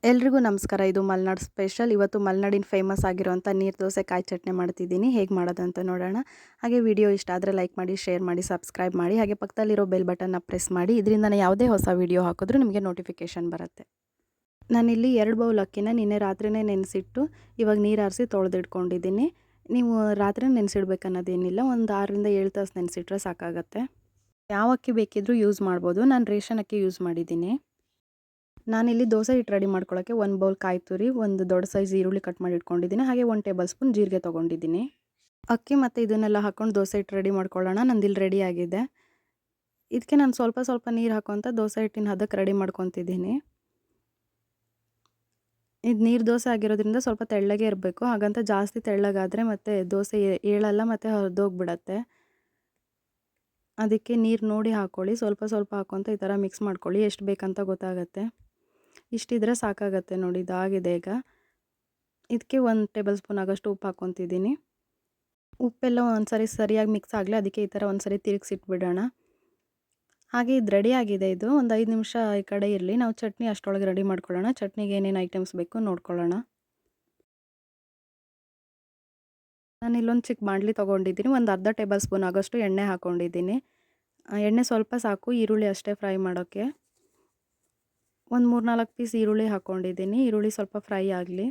ಎಲ್ರಿಗೂ ನಮಸ್ಕಾರ. ಇದು ಮಲೆನಾಡು ಸ್ಪೆಷಲ್. ಇವತ್ತು ಮಲೆನಾಡಿನ ಫೇಮಸ್ ಆಗಿರುವಂಥ ನೀರು ದೋಸೆ ಕಾಯಿ ಚಟ್ನಿ ಮಾಡ್ತಿದ್ದೀನಿ. ಹೇಗೆ ಮಾಡೋದಂತ ನೋಡೋಣ. ಹಾಗೆ ವಿಡಿಯೋ ಇಷ್ಟ ಆದರೆ ಲೈಕ್ ಮಾಡಿ, ಶೇರ್ ಮಾಡಿ, ಸಬ್ಸ್ಕ್ರೈಬ್ ಮಾಡಿ. ಹಾಗೆ ಪಕ್ಕದಲ್ಲಿರೋ ಬೆಲ್ ಬಟನ್ನ ಪ್ರೆಸ್ ಮಾಡಿ. ಇದರಿಂದ ನಾನು ಯಾವುದೇ ಹೊಸ ವಿಡಿಯೋ ಹಾಕಿದ್ರೂ ನಿಮಗೆ ನೋಟಿಫಿಕೇಷನ್ ಬರುತ್ತೆ. ನಾನಿಲ್ಲಿ 2 ಬೌಲ್ ಅಕ್ಕಿನ ನಿನ್ನೆ ರಾತ್ರಿನೇ ನೆನೆಸಿಟ್ಟು ಇವಾಗ ನೀರು ಹಾರಿಸಿ ತೊಳೆದಿಟ್ಕೊಂಡಿದ್ದೀನಿ. ನೀವು ರಾತ್ರಿ ನೆನೆಸಿಡ್ಬೇಕನ್ನೋದೇನಿಲ್ಲ. ಒಂದು 6ರಿಂದ 7 ತಾಸು ನೆನೆಸಿಟ್ರೆ ಸಾಕಾಗತ್ತೆ. ಯಾವ ಅಕ್ಕಿ ಬೇಕಿದ್ರೂ ಯೂಸ್ ಮಾಡ್ಬೋದು. ನಾನು ರೇಷನ್ ಅಕ್ಕಿ ಯೂಸ್ ಮಾಡಿದ್ದೀನಿ. ನಾನಿಲ್ಲಿ ದೋಸೆ ಹಿಟ್ಟು ರೆಡಿ ಮಾಡ್ಕೊಳ್ಳೋಕ್ಕೆ 1 ಬೌಲ್ ಕಾಯಿ ತುರಿ, ಒಂದು ದೊಡ್ಡ ಸೈಜ್ ಈರುಳ್ಳಿ ಕಟ್ ಮಾಡಿ ಇಟ್ಕೊಂಡಿದ್ದೀನಿ. ಹಾಗೆ 1 ಟೇಬಲ್ ಸ್ಪೂನ್ ಜೀರಿಗೆ ತೊಗೊಂಡಿದ್ದೀನಿ. ಅಕ್ಕಿ ಮತ್ತು ಇದನ್ನೆಲ್ಲ ಹಾಕ್ಕೊಂಡು ದೋಸೆ ಹಿಟ್ಟು ರೆಡಿ ಮಾಡ್ಕೊಳ್ಳೋಣ. ನಂದಿಲ್ಲಿ ರೆಡಿ ಆಗಿದೆ. ಇದಕ್ಕೆ ನಾನು ಸ್ವಲ್ಪ ಸ್ವಲ್ಪ ನೀರು ಹಾಕ್ಕೊತ ದೋಸೆ ಹಿಟ್ಟಿನ ಹದಕ್ಕೆ ರೆಡಿ ಮಾಡ್ಕೊತಿದ್ದೀನಿ. ಇದು ನೀರು ದೋಸೆ ಆಗಿರೋದ್ರಿಂದ ಸ್ವಲ್ಪ ತೆಳ್ಳಗೆ ಇರಬೇಕು. ಹಾಗಂತ ಜಾಸ್ತಿ ತೆಳ್ಳಗಾದರೆ ಮತ್ತು ದೋಸೆ ಏಳಲ್ಲ ಮತ್ತು ಹರಿದೋಗ್ಬಿಡತ್ತೆ. ಅದಕ್ಕೆ ನೀರು ನೋಡಿ ಹಾಕ್ಕೊಳ್ಳಿ. ಸ್ವಲ್ಪ ಸ್ವಲ್ಪ ಹಾಕ್ಕೊತ ಈ ಥರ ಮಿಕ್ಸ್ ಮಾಡ್ಕೊಳ್ಳಿ. ಎಷ್ಟು ಬೇಕಂತ ಗೊತ್ತಾಗತ್ತೆ. ಇಷ್ಟಿದ್ರೆ ಸಾಕಾಗತ್ತೆ ನೋಡಿ. ಇದಾಗಿದೆ ಈಗ. ಇದಕ್ಕೆ 1 ಟೇಬಲ್ ಸ್ಪೂನ್ ಆಗೋಷ್ಟು ಉಪ್ಪು ಹಾಕ್ಕೊತಿದ್ದೀನಿ. ಉಪ್ಪೆಲ್ಲ ಒಂದ್ಸರಿ ಸರಿಯಾಗಿ ಮಿಕ್ಸ್ ಆಗಲಿ, ಅದಕ್ಕೆ ಈ ಥರ ಒಂದ್ಸರಿ ತಿರುಗಿಸಿಟ್ಬಿಡೋಣ. ಹಾಗೆ ಇದು ರೆಡಿ ಆಗಿದೆ. ಇದು ಒಂದು 5 ನಿಮಿಷ ಈ ಕಡೆ ಇರಲಿ. ನಾವು ಚಟ್ನಿ ಅಷ್ಟರೊಳಗೆ ರೆಡಿ ಮಾಡ್ಕೊಳ್ಳೋಣ. ಚಟ್ನಿಗೆ ಏನೇನು ಐಟಮ್ಸ್ ಬೇಕು ನೋಡ್ಕೊಳ್ಳೋಣ. ನಾನು ಇಲ್ಲೊಂದು ಚಿಕ್ಕ ಬಾಣಲಿ ತೊಗೊಂಡಿದ್ದೀನಿ. ಒಂದು ಅರ್ಧ ಟೇಬಲ್ ಸ್ಪೂನ್ ಆಗೋಷ್ಟು ಎಣ್ಣೆ ಹಾಕ್ಕೊಂಡಿದ್ದೀನಿ. ಎಣ್ಣೆ ಸ್ವಲ್ಪ ಸಾಕು, ಈರುಳ್ಳಿ ಅಷ್ಟೇ ಫ್ರೈ ಮಾಡೋಕ್ಕೆ. ಒಂದು 3-4 ಪೀಸ್ ಈರುಳ್ಳಿ ಹಾಕ್ಕೊಂಡಿದ್ದೀನಿ. ಈರುಳ್ಳಿ ಸ್ವಲ್ಪ ಫ್ರೈ ಆಗಲಿ.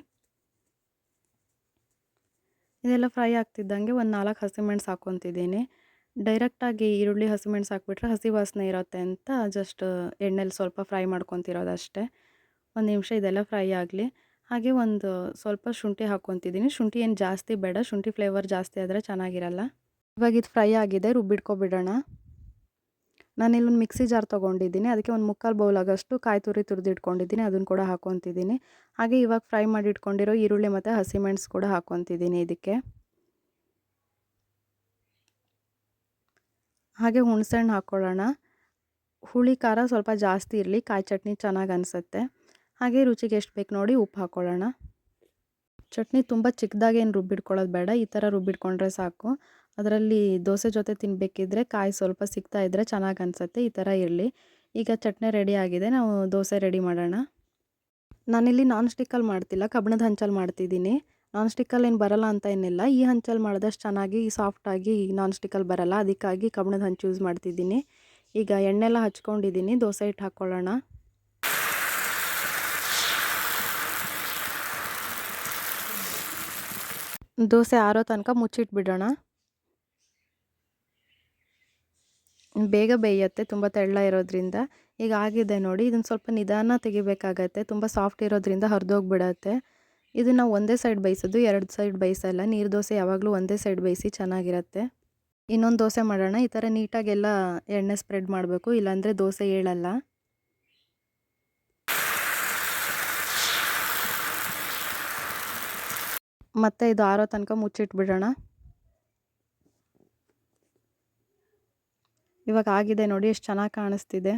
ಇದೆಲ್ಲ ಫ್ರೈ ಆಗ್ತಿದ್ದಂಗೆ ಒಂದು 4 ಹಸಿಮೆಣಸು ಹಾಕ್ಕೊತಿದ್ದೀನಿ. ಡೈರೆಕ್ಟಾಗಿ ಈರುಳ್ಳಿ ಹಸಿಮೆಣಸು ಹಾಕ್ಬಿಟ್ರೆ ಹಸಿ ವಾಸನೆ ಇರುತ್ತೆ ಅಂತ ಜಸ್ಟ್ ಎಣ್ಣೆಲಿ ಸ್ವಲ್ಪ ಫ್ರೈ ಮಾಡ್ಕೊತಿರೋದಷ್ಟೇ. 1 ನಿಮಿಷ ಇದೆಲ್ಲ ಫ್ರೈ ಆಗಲಿ. ಹಾಗೆ ಒಂದು ಸ್ವಲ್ಪ ಶುಂಠಿ ಹಾಕ್ಕೊತಿದ್ದೀನಿ. ಶುಂಠಿ ಏನು ಜಾಸ್ತಿ ಬೇಡ, ಶುಂಠಿ ಫ್ಲೇವರ್ ಜಾಸ್ತಿ ಆದರೆ ಚೆನ್ನಾಗಿರಲ್ಲ. ಇವಾಗ ಇದು ಫ್ರೈ ಆಗಿದೆ, ರುಬ್ಬಿಟ್ಕೊಬಿಡೋಣ. ನಾನಿಲ್ಲೊಂದು ಮಿಕ್ಸಿ ಜಾರ್ ತೊಗೊಂಡಿದ್ದೀನಿ. ಅದಕ್ಕೆ ಒಂದು 3/4 ಬೌಲ್ ಆಗೋಷ್ಟು ಕಾಯಿ ತುರಿ ತುರಿದಿಟ್ಕೊಂಡಿದ್ದೀನಿ. ಅದನ್ನು ಕೂಡ ಹಾಕ್ಕೊತಿದ್ದೀನಿ. ಹಾಗೆ ಇವಾಗ ಫ್ರೈ ಮಾಡಿ ಇಟ್ಕೊಂಡಿರೋ ಈರುಳ್ಳಿ ಮತ್ತು ಹಸಿಮೆಣಸು ಕೂಡ ಹಾಕ್ಕೊತಿದ್ದೀನಿ ಇದಕ್ಕೆ. ಹಾಗೆ ಹುಣಸೆಹಣ್ಣು ಹಾಕ್ಕೊಳ್ಳೋಣ. ಹುಳಿ ಖಾರ ಸ್ವಲ್ಪ ಜಾಸ್ತಿ ಇರಲಿ, ಕಾಯಿ ಚಟ್ನಿ ಚೆನ್ನಾಗಿ ಅನಿಸುತ್ತೆ. ಹಾಗೆ ರುಚಿಗೆ ಎಷ್ಟು ಬೇಕು ನೋಡಿ ಉಪ್ಪು ಹಾಕ್ಕೊಳ್ಳೋಣ. ಚಟ್ನಿ ತುಂಬ ಚಿಕ್ಕದಾಗೇನು ರುಬ್ಬಿಟ್ಕೊಳ್ಳೋದು ಬೇಡ. ಈ ಥರ ರುಬ್ಬಿಟ್ಕೊಂಡ್ರೆ ಸಾಕು. ಅದರಲ್ಲಿ ದೋಸೆ ಜೊತೆ ತಿನ್ನಬೇಕಿದ್ರೆ ಕಾಯಿ ಸ್ವಲ್ಪ ಸಿಗ್ತಾ ಇದ್ದರೆ ಚೆನ್ನಾಗಿ ಅನಿಸುತ್ತೆ. ಈ ಥರ ಇರಲಿ. ಈಗ ಚಟ್ನಿ ರೆಡಿ ಆಗಿದೆ. ನಾವು ದೋಸೆ ರೆಡಿ ಮಾಡೋಣ. ನಾನಿಲ್ಲಿ ನಾನ್ ಸ್ಟಿಕ್ಕಲ್ಲಿ ಮಾಡ್ತಿಲ್ಲ, ಕಬ್ಬಿಣದ ಹಂಚಲ್ಲಿ ಮಾಡ್ತಿದ್ದೀನಿ. ನಾನ್ ಸ್ಟಿಕ್ಕಲ್ಲಿ ಏನು ಬರಲ್ಲ ಅಂತ ಏನಿಲ್ಲ. ಈ ಹಂಚಲ್ಲಿ ಮಾಡಿದಷ್ಟು ಚೆನ್ನಾಗಿ ಸಾಫ್ಟಾಗಿ ನಾನ್ ಸ್ಟಿಕ್ಕಲ್ಲಿ ಬರಲ್ಲ. ಅದಕ್ಕಾಗಿ ಕಬ್ಬಿಣದ ಹಂಚು ಯೂಸ್ ಮಾಡ್ತಿದ್ದೀನಿ. ಈಗ ಎಣ್ಣೆಲ್ಲ ಹಚ್ಕೊಂಡಿದ್ದೀನಿ. ದೋಸೆ ಹಿಟ್ಟು ಹಾಕ್ಕೊಳ್ಳೋಣ. ದೋಸೆ ಆರೋ ತನಕ ಮುಚ್ಚಿಟ್ಬಿಡೋಣ. ಬೇಗ ಬೇಯುತ್ತೆ ತುಂಬ ತೆಳ್ಳ ಇರೋದ್ರಿಂದ. ಈಗ ಆಗಿದೆ ನೋಡಿ. ಇದನ್ನು ಸ್ವಲ್ಪ ನಿಧಾನ ತೆಗಿಬೇಕಾಗತ್ತೆ. ತುಂಬ ಸಾಫ್ಟ್ ಇರೋದ್ರಿಂದ ಹರಿದೋಗ್ಬಿಡತ್ತೆ. ಇದು ನಾವು ಒಂದೇ ಸೈಡ್ ಬೇಯಿಸೋದು, 2 ಸೈಡ್ ಬೇಯಿಸಲ್ಲ. ನೀರು ದೋಸೆ ಯಾವಾಗಲೂ ಒಂದೇ ಸೈಡ್ ಬೇಯಿಸಿ ಚೆನ್ನಾಗಿರುತ್ತೆ. ಇನ್ನೊಂದು ದೋಸೆ ಮಾಡೋಣ. ಈ ಥರ ನೀಟಾಗೆಲ್ಲ ಎಣ್ಣೆ ಸ್ಪ್ರೆಡ್ ಮಾಡಬೇಕು, ಇಲ್ಲಾಂದರೆ ದೋಸೆ ಏಳಲ್ಲ. ಮತ್ತು ಇದು ಆರೋ ತನಕ ಮುಚ್ಚಿಟ್ಬಿಡೋಣ. ಇವಾಗ ಆಗಿದೆ ನೋಡಿ, ಎಷ್ಟು ಚೆನ್ನಾಗಿ ಕಾಣಿಸ್ತಿದೆ.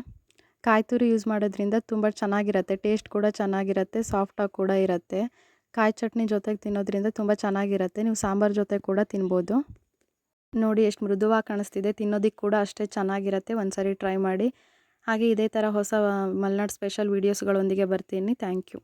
ಕಾಯಿ ತುರಿ ಯೂಸ್ ಮಾಡೋದ್ರಿಂದ ತುಂಬ ಚೆನ್ನಾಗಿರುತ್ತೆ. ಟೇಸ್ಟ್ ಕೂಡ ಚೆನ್ನಾಗಿರುತ್ತೆ, ಸಾಫ್ಟಾಗಿ ಕೂಡ ಇರುತ್ತೆ. ಕಾಯಿ ಚಟ್ನಿ ಜೊತೆಗೆ ತಿನ್ನೋದ್ರಿಂದ ತುಂಬ ಚೆನ್ನಾಗಿರುತ್ತೆ. ನೀವು ಸಾಂಬಾರು ಜೊತೆ ಕೂಡ ತಿನ್ಬೋದು. ನೋಡಿ ಎಷ್ಟು ಮೃದುವಾಗಿ ಕಾಣಿಸ್ತಿದೆ. ತಿನ್ನೋದಕ್ಕೆ ಕೂಡ ಅಷ್ಟೇ ಚೆನ್ನಾಗಿರುತ್ತೆ. ಒಂದ್ಸರಿ ಟ್ರೈ ಮಾಡಿ. ಹಾಗೆ ಇದೇ ಥರ ಹೊಸ ಮಲೆನಾಡು ಸ್ಪೆಷಲ್ ವೀಡಿಯೋಸ್ಗಳೊಂದಿಗೆ ಬರ್ತೀನಿ. Thank you.